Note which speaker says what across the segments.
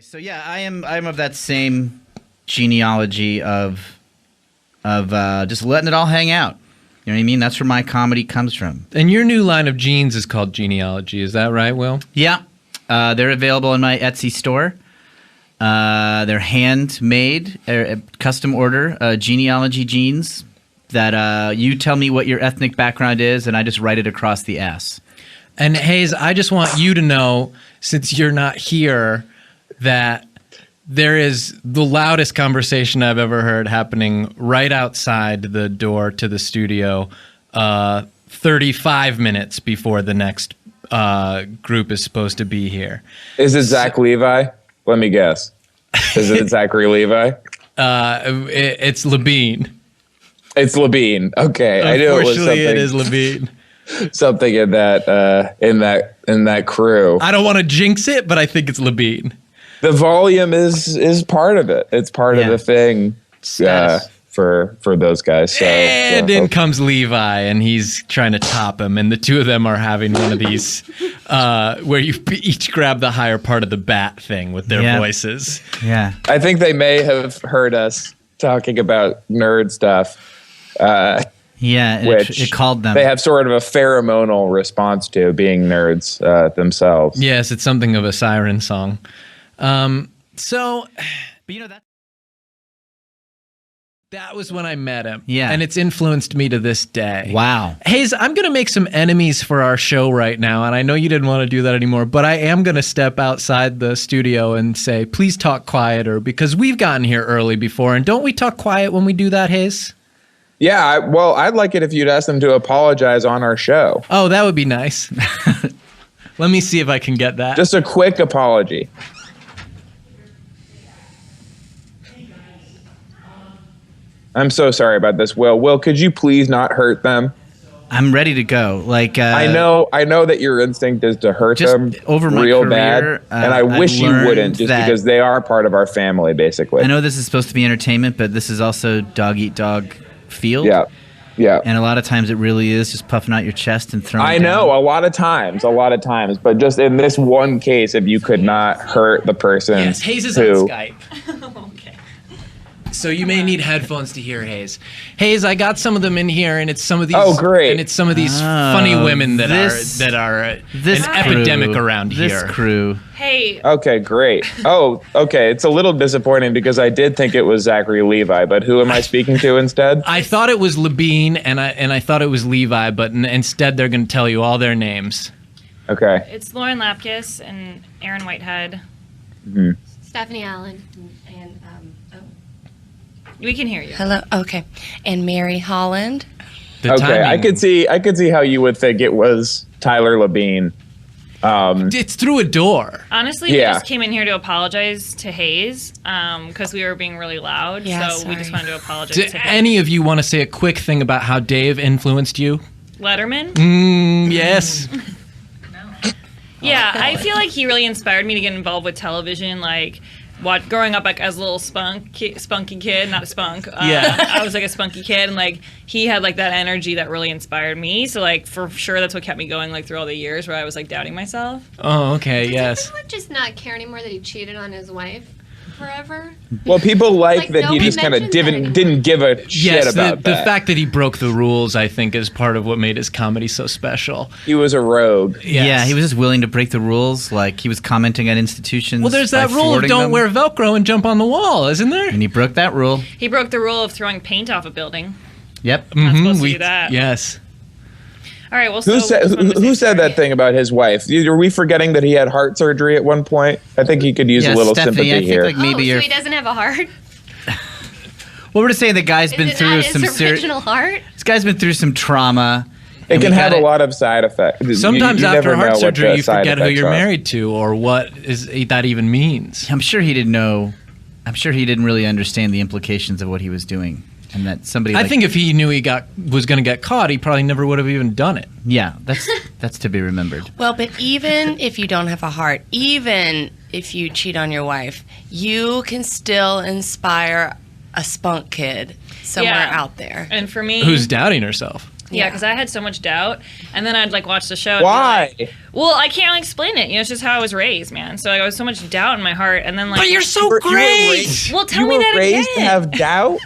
Speaker 1: So yeah, I'm of that same genealogy of just letting it all hang out. You know what I mean? That's where my comedy comes from.
Speaker 2: And your new line of jeans is called Genealogy. Is that right, Will?
Speaker 1: Yeah. They're available in my Etsy store. They're handmade, custom order genealogy jeans that you tell me what your ethnic background is, and I just write it across the ass.
Speaker 2: And Hayes, I just want you to know, since you're not here, that there is the loudest conversation I've ever heard happening right outside the door to the studio 35 minutes before the next group is supposed to be here.
Speaker 3: Is it Zach Levi? Let me guess. Is it Zachary Levi?
Speaker 2: It's Labine.
Speaker 3: It's Labine. Okay, I knew it was something.
Speaker 2: It is Labine.
Speaker 3: Something in that crew.
Speaker 2: I don't want to jinx it, but I think it's Labine.
Speaker 3: The volume is part of it. It's part of the thing for those guys. So,
Speaker 2: and in comes Levi, and he's trying to top him, and the two of them are having one of these where you each grab the higher part of the bat thing with their voices.
Speaker 1: Yeah,
Speaker 3: I think they may have heard us talking about nerd stuff.
Speaker 1: Which it called them.
Speaker 3: They have sort of a pheromonal response to being nerds themselves.
Speaker 2: Yes, it's something of a siren song. But
Speaker 1: you know
Speaker 2: that was when I met him.
Speaker 1: Yeah.
Speaker 2: And it's influenced me to this day.
Speaker 1: Wow.
Speaker 2: Hayes, I'm going to make some enemies for our show right now, and I know you didn't want to do that anymore, but I am going to step outside the studio and say, please talk quieter, because we've gotten here early before, and don't we talk quiet when we do that, Hayes?
Speaker 3: Yeah, I'd like it if you'd ask them to apologize on our show.
Speaker 2: Oh, that would be nice. Let me see if I can get that.
Speaker 3: Just a quick apology. I'm so sorry about this, Will. Will, could you please not hurt them?
Speaker 1: I'm ready to go. Like
Speaker 3: I know that your instinct is to hurt them
Speaker 1: over my
Speaker 3: real
Speaker 1: career,
Speaker 3: bad, and I wish you wouldn't, just because they are part of our family, basically.
Speaker 1: I know this is supposed to be entertainment, but this is also dog eat dog field.
Speaker 3: Yeah.
Speaker 1: And a lot of times it really is just puffing out your chest and throwing.
Speaker 3: I know, a lot of times, but just in this one case, if you could not hurt the person.
Speaker 2: Yes, Hayes is on Skype. Okay. So you may need headphones to hear Hayes. Hayes, I got some of them in here, and it's some of these.
Speaker 3: Oh, great!
Speaker 2: And it's some of these funny women that are an epidemic around here.
Speaker 1: This crew.
Speaker 4: Hey.
Speaker 3: Okay, great. Oh, okay. It's a little disappointing because I did think it was Zachary Levi, but who am I speaking to instead?
Speaker 2: I thought it was Labine, and I thought it was Levi, but instead they're going to tell you all their names.
Speaker 3: Okay.
Speaker 4: It's Lauren Lapkus and Erin Whitehead.
Speaker 3: Mm-hmm.
Speaker 5: Stephanie Allynne and
Speaker 4: we can hear you.
Speaker 5: hello. Okay, and Mary Holland.
Speaker 3: Okay, I could see how you would think it was Tyler Labine.
Speaker 2: It's through a door.
Speaker 4: Honestly, we just came in here to apologize to Hayes because we were being really loud.
Speaker 5: Yeah,
Speaker 4: so we just wanted to apologize to him.
Speaker 2: Any of you want to say a quick thing about how Dave influenced you?
Speaker 4: Letterman?
Speaker 2: Yes.
Speaker 4: Yeah, I feel like he really inspired me to get involved with television, like growing up like as a little spunky kid, not a spunk. I was like a spunky kid, and like he had like that energy that really inspired me. So like for sure, that's what kept me going like through all the years where I was like doubting myself.
Speaker 2: Oh, okay, yes.
Speaker 5: Does anyone just not care anymore that he cheated on his wife forever?
Speaker 3: Well, people like that he just kind of didn't give a shit about that.
Speaker 2: The fact that he broke the rules, I think, is part of what made his comedy so special.
Speaker 3: He was a rogue.
Speaker 2: Yes.
Speaker 1: Yeah, he was just willing to break the rules. Like he was commenting on institutions.
Speaker 2: Well, there's that rule of don't wear Velcro and jump on the wall, isn't there?
Speaker 1: And he broke that rule.
Speaker 4: He broke the rule of throwing paint off a building.
Speaker 1: Yep.
Speaker 4: Not supposed to do that.
Speaker 2: Yes.
Speaker 4: All right. Well,
Speaker 3: who said that thing about his wife? Are we forgetting that he had heart surgery at one point? I think he could use a little
Speaker 1: Stephanie,
Speaker 3: sympathy here.
Speaker 1: Like maybe
Speaker 5: so he doesn't have a heart?
Speaker 1: Well, we're just saying the guy's been through some
Speaker 5: original heart.
Speaker 1: This guy's been through some trauma.
Speaker 3: It can have a lot of side effects.
Speaker 2: Sometimes
Speaker 3: you
Speaker 2: after
Speaker 3: never
Speaker 2: heart
Speaker 3: know
Speaker 2: surgery,
Speaker 3: what
Speaker 2: you forget who you're
Speaker 3: are.
Speaker 2: married to or what that even means.
Speaker 1: I'm sure he didn't know. I'm sure he didn't really understand the implications of what he was doing. And that somebody.
Speaker 2: I think if he knew he was going to get caught, he probably never would have even done it.
Speaker 1: Yeah, that's to be remembered.
Speaker 5: Well, but even if you don't have a heart, even if you cheat on your wife, you can still inspire a spunk kid somewhere out there.
Speaker 4: And for me,
Speaker 2: who's doubting herself.
Speaker 4: Yeah, because I had so much doubt, and then I'd like watch the show. And
Speaker 3: Why?
Speaker 4: be like, well, I can't explain it. It's just how I was raised, man. So like, I was so much doubt in my heart, and then like.
Speaker 2: But you're so
Speaker 3: You were
Speaker 2: great.
Speaker 3: raised-
Speaker 4: Well, tell
Speaker 3: you
Speaker 4: me
Speaker 3: were
Speaker 4: that
Speaker 3: raised
Speaker 4: again.
Speaker 3: to have doubt.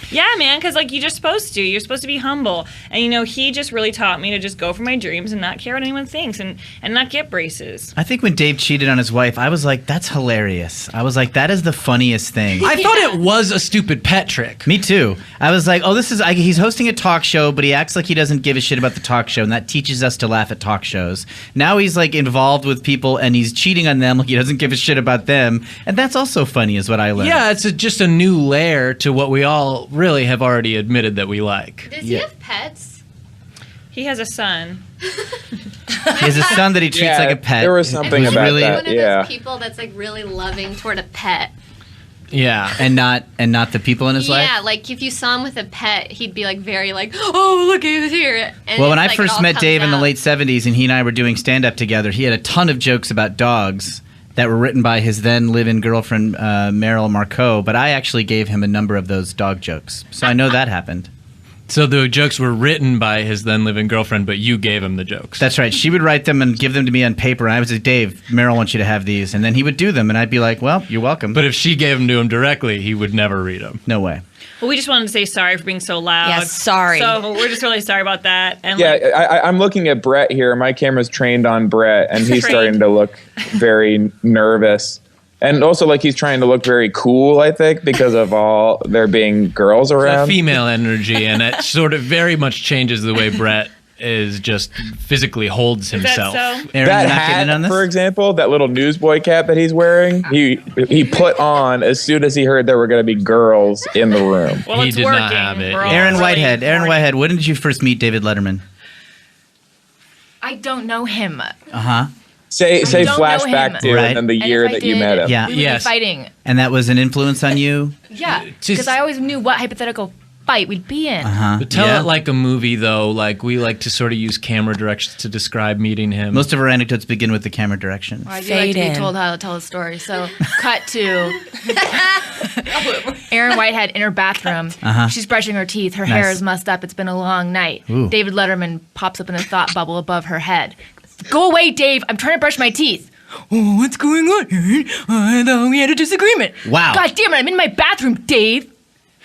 Speaker 4: Yeah, man, because like you're just supposed to. You're supposed to be humble, and he just really taught me to just go for my dreams and not care what anyone thinks, and not get braces.
Speaker 1: I think when Dave cheated on his wife, I was like, that's hilarious. I was like, that is the funniest thing.
Speaker 2: I thought it was a stupid pet trick.
Speaker 1: Me too. I was like, oh, he's hosting a talk show, but he acts like he doesn't give a shit about the talk show, and that teaches us to laugh at talk shows. Now he's like involved with people, and he's cheating on them like he doesn't give a shit about them, and that's also funny is what I learned.
Speaker 2: Yeah, it's just a new layer to what we all really have already admitted that we like.
Speaker 6: Does he have pets?
Speaker 4: He has a son.
Speaker 1: He has a son that he treats like a pet.
Speaker 3: There was something
Speaker 1: Who's
Speaker 3: about
Speaker 1: really-
Speaker 3: that.
Speaker 6: One of
Speaker 3: Yeah.
Speaker 6: those people that's like really loving toward a pet.
Speaker 2: Yeah.
Speaker 1: and not the people in his life.
Speaker 6: Yeah, like if you saw him with a pet, he'd be like very like, oh, look, he was here. And
Speaker 1: Well, when
Speaker 6: it's
Speaker 1: I
Speaker 6: like it
Speaker 1: first
Speaker 6: all
Speaker 1: met
Speaker 6: comes
Speaker 1: Dave in the
Speaker 6: out.
Speaker 1: late 70s and he and I were doing stand-up together, he had a ton of jokes about dogs that were written by his then live-in girlfriend, Meryl Marcoux, but I actually gave him a number of those dog jokes. So I know that happened.
Speaker 2: So the jokes were written by his then living girlfriend, but you gave him the jokes.
Speaker 1: That's right. She would write them and give them to me on paper. And I was like, Dave, Meryl wants you to have these. And then he would do them. And I'd be like, well, you're welcome.
Speaker 2: But if she gave them to him directly, he would never read them.
Speaker 1: No way.
Speaker 4: Well, we just wanted to say sorry for being so loud.
Speaker 5: Yeah, sorry.
Speaker 4: So we're just really sorry about that. And
Speaker 3: Yeah,
Speaker 4: like,
Speaker 3: I'm looking at Brett here. My camera's trained on Brett, and he's
Speaker 4: Trained.
Speaker 3: starting to look very nervous. And also, like, he's trying to look very cool, I think, because of all there being girls
Speaker 2: A
Speaker 3: around.
Speaker 2: female energy, and it sort of very much changes the way Brett is just physically holds
Speaker 4: is that
Speaker 2: himself.
Speaker 4: so?
Speaker 1: Aaron,
Speaker 3: That
Speaker 1: you're not getting
Speaker 3: hat,
Speaker 1: in on this?
Speaker 3: for example, that little newsboy cap that he's wearing, he put on as soon as he heard there were going to be girls in the room.
Speaker 4: Well,
Speaker 2: He
Speaker 4: it's
Speaker 2: did
Speaker 4: working.
Speaker 2: not have it.
Speaker 4: We're all
Speaker 1: Erin
Speaker 4: really
Speaker 1: Whitehead. Erin
Speaker 4: horny.
Speaker 1: Whitehead, when did you first meet David Letterman?
Speaker 7: I don't know him.
Speaker 1: Uh-huh.
Speaker 3: Say
Speaker 7: don't know
Speaker 3: flashback
Speaker 7: him.
Speaker 3: to
Speaker 1: Right.
Speaker 3: and then the
Speaker 7: And
Speaker 3: year
Speaker 7: if I
Speaker 3: that you
Speaker 7: did-
Speaker 3: met him.
Speaker 1: Yeah.
Speaker 7: We would
Speaker 2: Yes.
Speaker 7: be fighting.
Speaker 1: And that was an influence on you?
Speaker 7: Yeah,
Speaker 2: Just-
Speaker 7: because I always knew what hypothetical fight we'd be in.
Speaker 1: Uh-huh.
Speaker 2: But tell
Speaker 1: Yeah.
Speaker 2: it like a movie, though. Like, we like to sort of use camera directions to describe meeting him.
Speaker 1: Most of our anecdotes begin with the camera direction.
Speaker 7: I do like to be
Speaker 5: Fade in.
Speaker 7: told how to tell a story. So, cut to Erin Whitehead in her bathroom.
Speaker 1: Uh-huh.
Speaker 7: She's brushing her teeth. Her hair
Speaker 1: Nice.
Speaker 7: is mussed up. It's been a long night.
Speaker 1: Ooh.
Speaker 7: David Letterman pops up in a thought bubble above her head. Go away, Dave. I'm trying to brush my teeth. Oh, what's going on, Erin? I thought we had a disagreement.
Speaker 1: Wow.
Speaker 7: God damn it, I'm in my bathroom, Dave.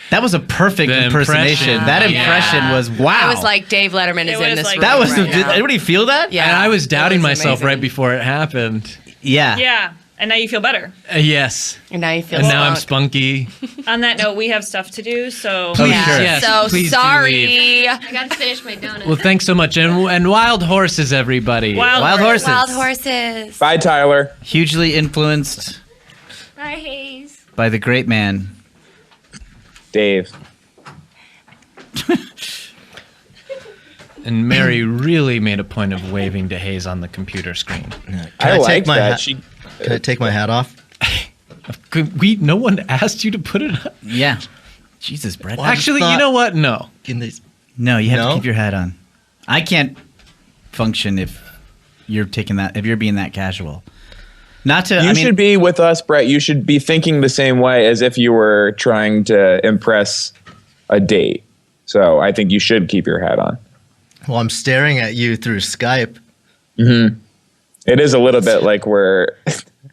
Speaker 1: That was a perfect
Speaker 2: The
Speaker 1: impersonation.
Speaker 2: impression.
Speaker 1: That
Speaker 2: Yeah.
Speaker 1: impression was wow.
Speaker 5: I was like, Dave Letterman is
Speaker 4: It
Speaker 5: in
Speaker 4: was
Speaker 5: this
Speaker 4: like-
Speaker 5: room.
Speaker 1: that was
Speaker 5: right
Speaker 1: did
Speaker 5: now.
Speaker 1: anybody feel that?
Speaker 5: Yeah.
Speaker 2: And I was doubting
Speaker 5: That was
Speaker 2: myself
Speaker 5: amazing.
Speaker 2: right before it happened.
Speaker 1: Yeah.
Speaker 4: Yeah, and now you feel better.
Speaker 2: Yes.
Speaker 5: And now you feel
Speaker 2: And now I'm
Speaker 5: spunk.
Speaker 2: spunky.
Speaker 4: On that note, we have stuff to do, so
Speaker 1: Oh,
Speaker 5: Yeah.
Speaker 1: sure.
Speaker 2: Yes,
Speaker 5: So
Speaker 2: please do
Speaker 5: sorry.
Speaker 6: I gotta finish my donut.
Speaker 2: Well, thanks so much. And wild horses, everybody.
Speaker 1: Wild horses.
Speaker 5: Wild horses.
Speaker 3: Bye, Tyler.
Speaker 1: Hugely influenced
Speaker 6: Bye, Hayes.
Speaker 1: by the great man.
Speaker 3: Dave.
Speaker 2: And Mary really made a point of waving to Hayes on the computer screen.
Speaker 3: I
Speaker 8: take
Speaker 3: like
Speaker 8: my
Speaker 3: that.
Speaker 8: hat? Can I take my hat off?
Speaker 2: No one asked you to put it up.
Speaker 1: Yeah. Jesus, Brett.
Speaker 8: Well, I just
Speaker 2: Actually, you
Speaker 8: thought-
Speaker 2: know what? No.
Speaker 8: Can these-
Speaker 1: No, you have to
Speaker 8: No?
Speaker 1: keep your hat on. I can't function if you're being that casual. Not to.
Speaker 3: You should be with us, Brett. You should be thinking the same way as if you were trying to impress a date. So I think you should keep your hat on.
Speaker 8: Well, I'm staring at you through Skype.
Speaker 3: It is a little bit like we're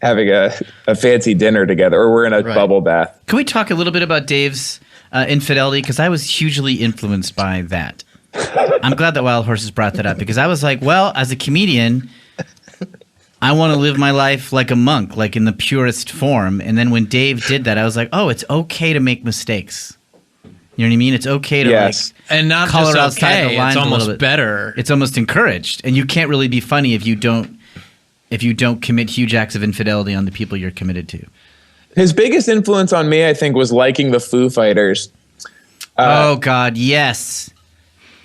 Speaker 3: having a fancy dinner together, or we're in a
Speaker 8: Right.
Speaker 3: bubble bath.
Speaker 1: Can we talk a little bit about Dave's infidelity? Because I was hugely influenced by that. I'm glad that Wild Horses brought that up because I was like, well, as a comedian, I want to live my life like a monk, like in the purest form. And then when Dave did that, I was like, oh, it's okay to make mistakes. You know what I mean? It's okay to
Speaker 3: Yes.
Speaker 2: And not
Speaker 1: Color
Speaker 2: just
Speaker 1: outside
Speaker 2: okay,
Speaker 1: the lines
Speaker 2: it's
Speaker 1: a little
Speaker 2: almost
Speaker 1: bit.
Speaker 2: better.
Speaker 1: it's almost encouraged. And you can't really be funny if you don't commit huge acts of infidelity on the people you're committed to.
Speaker 3: His biggest influence on me, I think, was liking the Foo Fighters.
Speaker 1: Oh God, yes.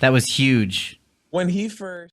Speaker 1: That was huge.
Speaker 3: When he first